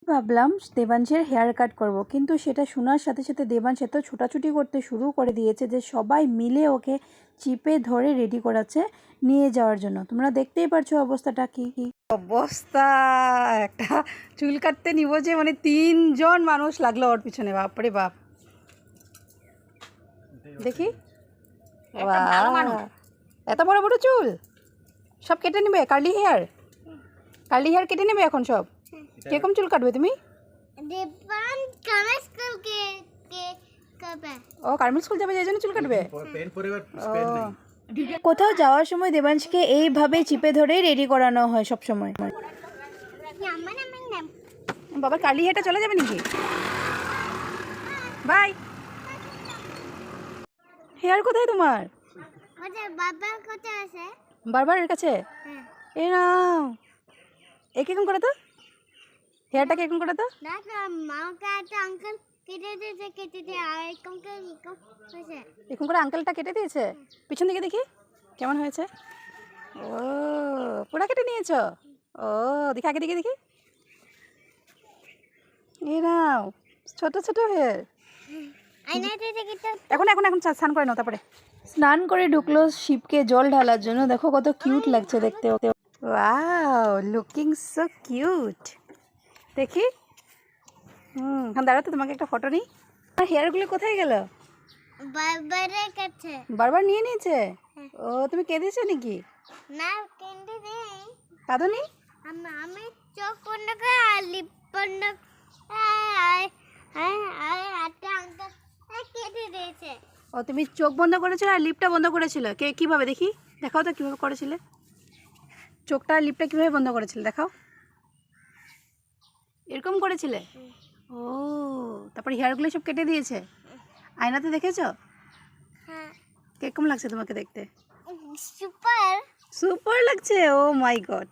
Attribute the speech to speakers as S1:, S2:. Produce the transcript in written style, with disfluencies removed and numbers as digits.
S1: ভাবলাম দেবাংশের hair cut করব, কিন্তু সেটা শোনার সাথে সাথে দেবাংশ এত ছোটাছুটি করতে শুরু করে দিয়েছে যে সবাই মিলে ওকে চিপে ধরে রেডি করাচ্ছে নিয়ে যাওয়ার জন্য। তোমরা দেখতেই পারছো অবস্থাটা কি অবস্থা। একটা চুল কাটতে নিব যে মানে 3 জন মানুষ লাগলো ওর পিছনে। বাপরে বাপ, দেখি এত বড় বড় চুল সব কেটে নেবে। কার্লি হেয়ার কেটে নেবে এখন সব। কিরকম চুল কাটবে তুমি? ও কার্মেল স্কুল যাবে, এই জন্য চুল কাটবে। কোথাও যাওয়ার সময় দেবাংশকে এইভাবে চিপে ধরে রেডি করানো হয় সব সময়। বাবার কার্লি হেয়ারটা চলে যাবে নাকি? বাই। হেয়ার কোথায় তোমার? বারবারের কাছে। এ নাও, এ কিরকম করে তো হেয়ারটা কিরকম করে তো? এরকম করে আঙ্কেলটা কেটে দিয়েছে। পিছন দিকে দেখি কেমন হয়েছে। ও পুরা কেটে নিয়েছো? ও দেখি আগে দিকে দেখি। এ নাও ছোট ছোট হেয়ার। এখন এখন এখন স্নান করে নাও, তারপরে স্নান করে ঢুকলো শিবকে জল ঢালার জন্য। দেখো কত কিউট লাগছে দেখতে। Wow, looking so cute. দেখি দাঁড়াও তো, তোমাকে একটা ফটো নিই। আর হেয়ারগুলো কোথায় গেল?
S2: বারবারের কাছে।
S1: বারবার নিয়ে নিয়েছে। ও তুমি কেঁদেছো নাকি?
S2: না কেঁদে নেই।
S1: কাঁদোনি?
S2: আমি চোখ বন্ধ করে আর লিপ বন্ধ কেটে দিয়েছে।
S1: ও তুমি চোখ বন্ধ করেছিলে আর লিপটা বন্ধ করেছিলে। কিভাবে দেখি? দেখাও তো কিভাবে করেছিলে। চোখটা আর লিপটা কিভাবে বন্ধ করেছিলে দেখাও। এরকম করেছিলে? ও তারপরে হেয়ারগুলো সব কেটে দিয়েছে। আয়নাতে দেখেছো?
S2: হ্যাঁ।
S1: কিরকম লাগছে তোমাকে দেখতে?
S2: সুপার
S1: সুপার লাগছে। ও মাই গড।